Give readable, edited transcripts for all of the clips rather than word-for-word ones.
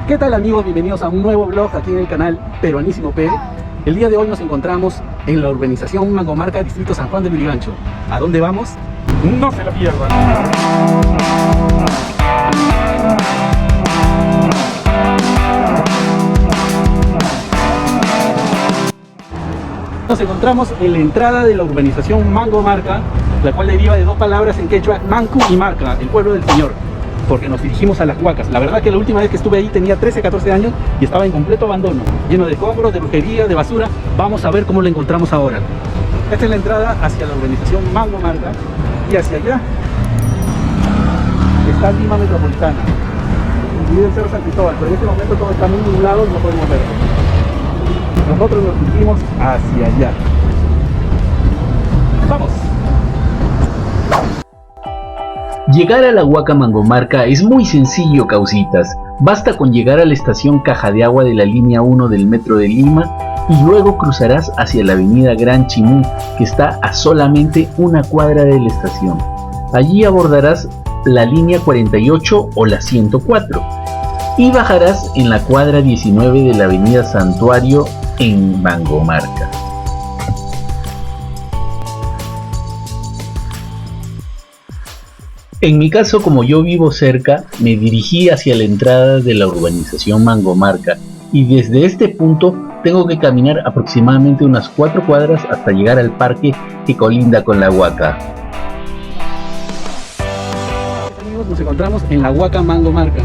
¿Qué tal amigos? Bienvenidos a un nuevo vlog aquí en el canal Peruanísimo P. El día de hoy nos encontramos en la urbanización Mangomarca, distrito San Juan de Lurigancho. ¿A dónde vamos? ¡No se la pierdan! Nos encontramos en la entrada de la urbanización Mangomarca, la cual deriva de dos palabras en quechua, Mancu y Marca, el pueblo del Señor, porque nos dirigimos a las huacas. La verdad que la última vez que estuve ahí tenía 13, 14 años y estaba en completo abandono, lleno de escombros, de brujería, de basura. Vamos a ver cómo la encontramos ahora. Esta es la entrada hacia la urbanización Mangomarca y hacia allá está Lima Metropolitana, incluido el Cerro San Cristóbal, pero en este momento todo está muy nublado y no podemos verlo. Nosotros nos dirigimos hacia allá. ¡Vamos! Llegar a la Huaca Mangomarca es muy sencillo, causitas. Basta con llegar a la estación Caja de Agua de la línea 1 del Metro de Lima y luego cruzarás hacia la avenida Gran Chimú, que está a solamente una cuadra de la estación. Allí abordarás la línea 48 o la 104 y bajarás en la cuadra 19 de la avenida Santuario en Mangomarca. En mi caso, como yo vivo cerca, me dirigí hacia la entrada de la urbanización Mangomarca y desde este punto tengo que caminar aproximadamente unas 4 cuadras hasta llegar al parque que colinda con la Huaca. Amigos, nos encontramos en la Huaca Mangomarca.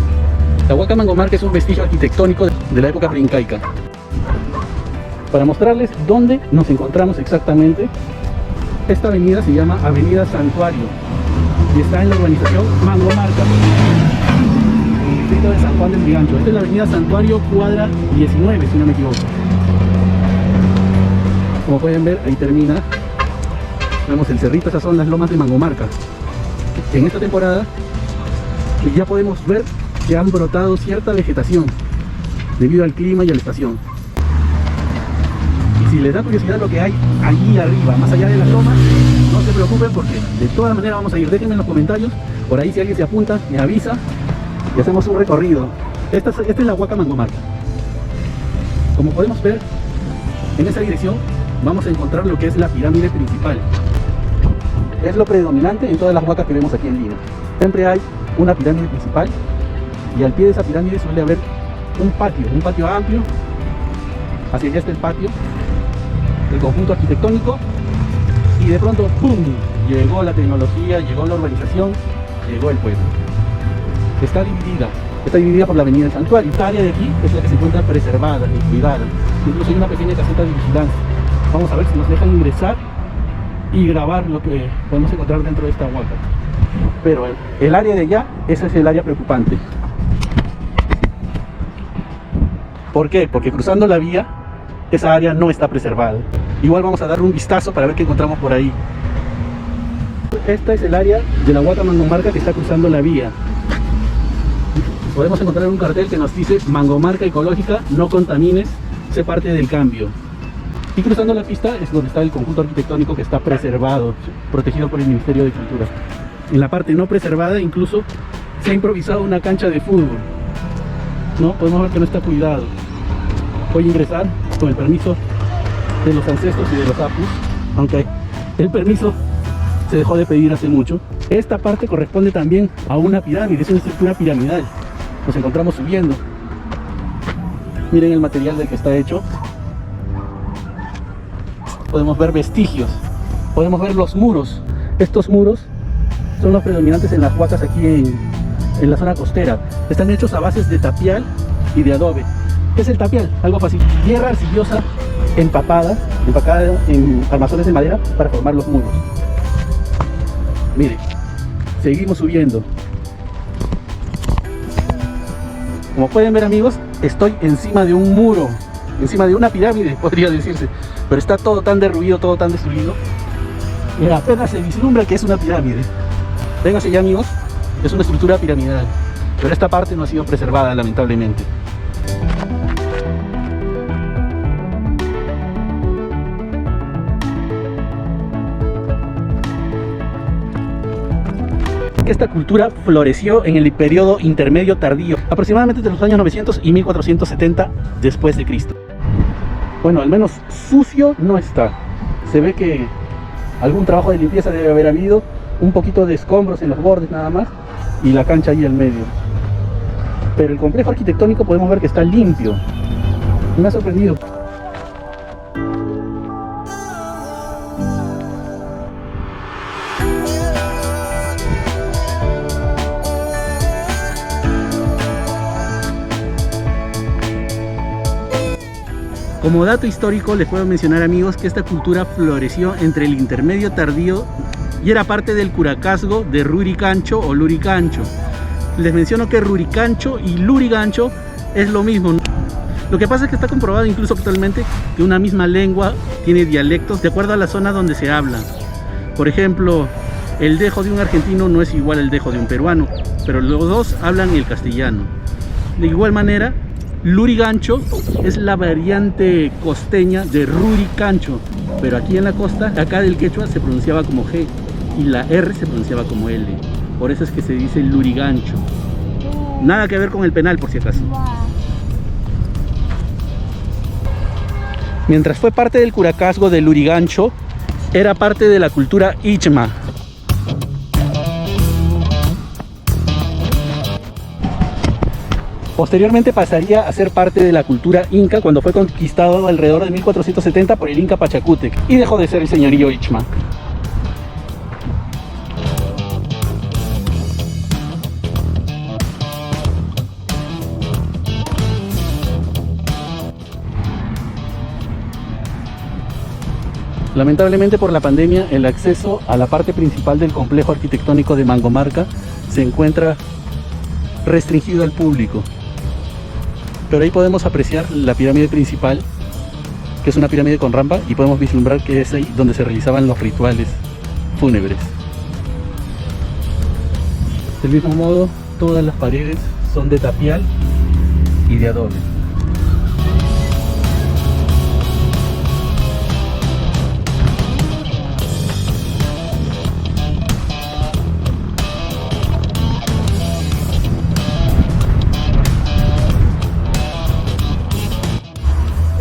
La Huaca Mangomarca es un vestigio arquitectónico de la época preincaica. Para mostrarles dónde nos encontramos exactamente, esta avenida se llama Avenida Santuario y está en la urbanización Mangomarca, en el distrito de San Juan de Lurigancho. Esta es la avenida Santuario, cuadra 19, si no me equivoco. Como pueden ver, ahí termina. Vemos el cerrito, esas son las lomas de Mangomarca. En esta temporada ya podemos ver que han brotado cierta vegetación debido al clima y a la estación. Y si les da curiosidad lo que hay allí arriba, más allá de las lomas, no se preocupen porque de todas maneras vamos a ir. Déjenme en los comentarios, por ahí si alguien se apunta, me avisa y hacemos un recorrido. Esta es la Huaca Mangomarca. Como podemos ver, en esa dirección vamos a encontrar lo que es la pirámide principal. Es lo predominante en todas las huacas que vemos aquí en Lima. Siempre hay una pirámide principal y al pie de esa pirámide suele haber un patio amplio. Hacia allá está el patio, el conjunto arquitectónico, y de pronto ¡pum! Llegó la tecnología, llegó la urbanización, llegó el pueblo. Está dividida por la avenida del Santuario. Esta área de aquí es la que se encuentra preservada y cuidada. Incluso hay una pequeña caseta de vigilancia. Vamos a ver si nos dejan ingresar y grabar lo que podemos encontrar dentro de esta huaca. Pero el área de allá, ese es el área preocupante. ¿Por qué? Porque cruzando la vía, esa área no está preservada. Igual vamos a dar un vistazo para ver qué encontramos por ahí. Esta es el área de la Huaca Mangomarca que está cruzando la vía. Podemos encontrar un cartel que nos dice: Mangomarca ecológica, no contamines, sé parte del cambio. Y cruzando la pista es donde está el conjunto arquitectónico que está preservado, protegido por el Ministerio de Cultura. En la parte no preservada incluso se ha improvisado una cancha de fútbol. ¿No? Podemos ver que no está cuidado. Voy a ingresar con el permiso de los ancestros y de los apus, aunque el permiso se dejó de pedir hace mucho. Esta parte corresponde también a una pirámide, es una estructura piramidal. Nos encontramos subiendo. Miren el material del que está hecho. Podemos ver vestigios, podemos ver los muros. Estos muros son los predominantes en las huacas aquí en la zona costera. Están hechos a bases de tapial y de adobe. ¿Qué es el tapial? Algo fácil: tierra arcillosa empacada en armazones de madera para formar los muros. Miren, seguimos subiendo. Como pueden ver amigos, estoy encima de un muro, encima de una pirámide podría decirse, pero está todo tan derruido, todo tan destruido. Mira, apenas se vislumbra que es una pirámide. Vénganse ya amigos, es una estructura piramidal, pero esta parte no ha sido preservada lamentablemente. que esta cultura floreció en el periodo intermedio tardío, aproximadamente entre los años 900 y 1470 después de Cristo. Bueno, al menos sucio no está. Se ve que algún trabajo de limpieza debe haber habido, un poquito de escombros en los bordes nada más, y la cancha ahí al medio. Pero el complejo arquitectónico podemos ver que está limpio. Me ha sorprendido. Como dato histórico les puedo mencionar, amigos, que esta cultura floreció entre el intermedio tardío y era parte del curacazgo de Rurigancho o Lurigancho. Les menciono que Rurigancho y Lurigancho es lo mismo. Lo que pasa es que está comprobado incluso actualmente que una misma lengua tiene dialectos de acuerdo a la zona donde se habla. Por ejemplo, el dejo de un argentino no es igual al dejo de un peruano, pero los dos hablan el castellano. De igual manera, Lurigancho es la variante costeña de Rurigancho, pero aquí en la costa, acá del quechua se pronunciaba como G y la R se pronunciaba como L. Por eso es que se dice Lurigancho. Nada que ver con el penal, por si acaso. Mientras fue parte del curacazgo de Lurigancho, era parte de la cultura Ichma. Posteriormente pasaría a ser parte de la cultura inca cuando fue conquistado alrededor de 1470 por el Inca Pachacútec y dejó de ser el señorío Ichma. Lamentablemente por la pandemia, el acceso a la parte principal del complejo arquitectónico de Mangomarca se encuentra restringido al público. Pero ahí podemos apreciar la pirámide principal, que es una pirámide con rampa, y podemos vislumbrar que es ahí donde se realizaban los rituales fúnebres. Del mismo modo, todas las paredes son de tapial y de adobe.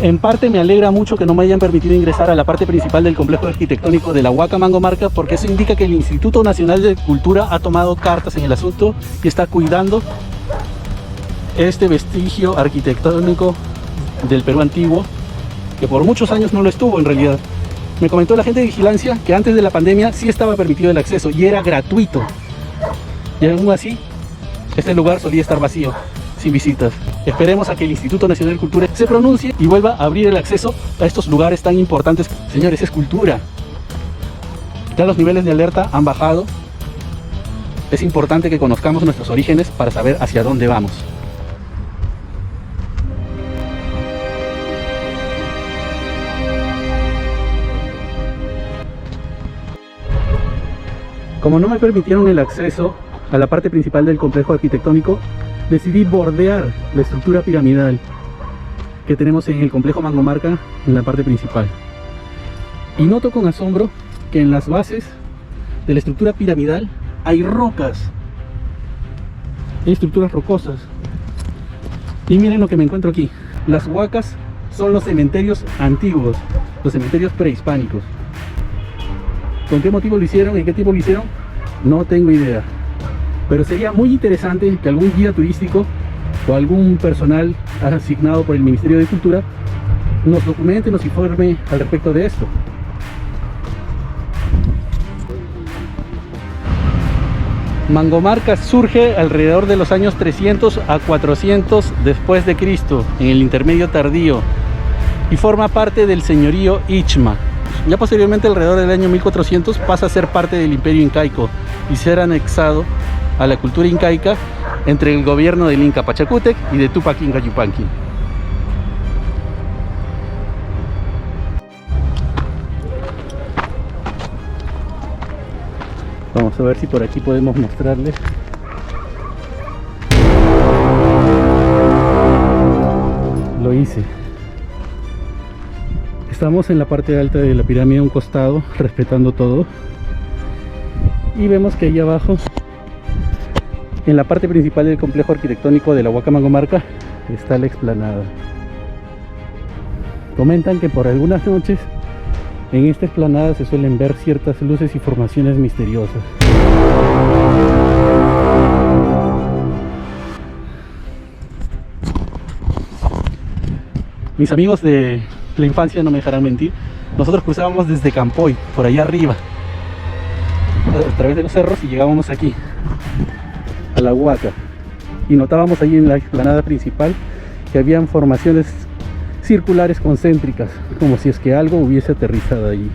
En parte me alegra mucho que no me hayan permitido ingresar a la parte principal del complejo arquitectónico de la Huaca Mangomarca, porque eso indica que el Instituto Nacional de Cultura ha tomado cartas en el asunto y está cuidando este vestigio arquitectónico del Perú antiguo, que por muchos años no lo estuvo en realidad. Me comentó la gente de vigilancia que antes de la pandemia sí estaba permitido el acceso y era gratuito. Y aún así, este lugar solía estar vacío, sin visitas. Esperemos a que el Instituto Nacional de Cultura se pronuncie y vuelva a abrir el acceso a estos lugares tan importantes. Señores, es cultura. Ya los niveles de alerta han bajado. Es importante que conozcamos nuestros orígenes para saber hacia dónde vamos. Como no me permitieron el acceso a la parte principal del complejo arquitectónico, decidí bordear la estructura piramidal que tenemos en el complejo Mangomarca en la parte principal. Y noto con asombro que en las bases de la estructura piramidal hay rocas, hay estructuras rocosas. Y miren lo que me encuentro aquí. Las huacas son los cementerios antiguos, los cementerios prehispánicos. ¿Con qué motivo lo hicieron? ¿En qué tiempo lo hicieron? No tengo idea. Pero sería muy interesante que algún guía turístico o algún personal asignado por el Ministerio de Cultura nos documente, nos informe al respecto de esto. Mangomarca surge alrededor de los años 300 a 400 después de Cristo, en el intermedio tardío, y forma parte del señorío Ichma. Ya posteriormente, alrededor del año 1400, pasa a ser parte del Imperio Incaico y ser anexado a la cultura incaica entre el gobierno del Inca Pachacútec y de Tupac Inca Yupanqui. Vamos a ver si por aquí podemos mostrarles. Lo hice. Estamos en la parte alta de la pirámide, a un costado, respetando todo. Y vemos que ahí abajo En la parte principal del complejo arquitectónico de la Huaca Mangomarca está la explanada. Comentan que por algunas noches en esta explanada se suelen ver ciertas luces y formaciones misteriosas. Mis amigos de la infancia no me dejarán mentir. Nosotros cruzábamos desde Campoy, por allá arriba, a través de los cerros, y llegábamos aquí, a la Huaca. Y notábamos ahí en la explanada principal que habían formaciones circulares concéntricas, como si es que algo hubiese aterrizado allí.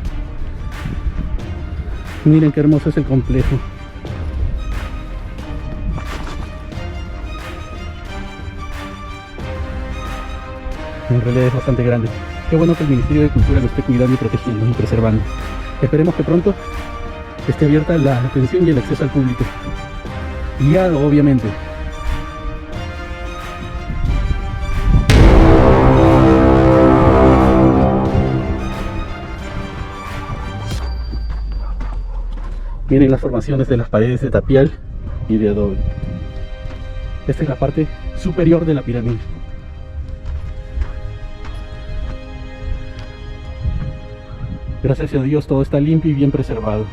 Miren qué hermoso es el complejo. En realidad es bastante grande. Qué bueno que el Ministerio de Cultura lo esté cuidando y protegiendo y preservando. Esperemos que pronto esté abierta la atención y el acceso al público. Guiado, obviamente. Miren las formaciones de las paredes de tapial y de adobe. Esta es la parte superior de la pirámide. Gracias a Dios todo está limpio y bien preservado.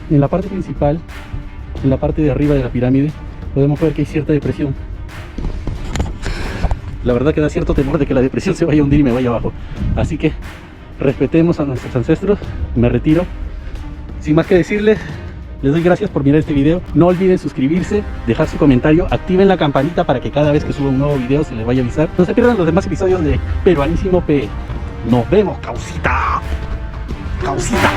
En la parte principal, en la parte de arriba de la pirámide, podemos ver que hay cierta depresión. La verdad que da cierto temor de que la depresión se vaya a hundir y me vaya abajo. Así que respetemos a nuestros ancestros. Me retiro. Sin más que decirles, les doy gracias por mirar este video. No olviden suscribirse, dejar su comentario, activen la campanita para que cada vez que suba un nuevo video se les vaya a avisar. No se pierdan los demás episodios de Peruanísimo P. Nos vemos, causita. Causita.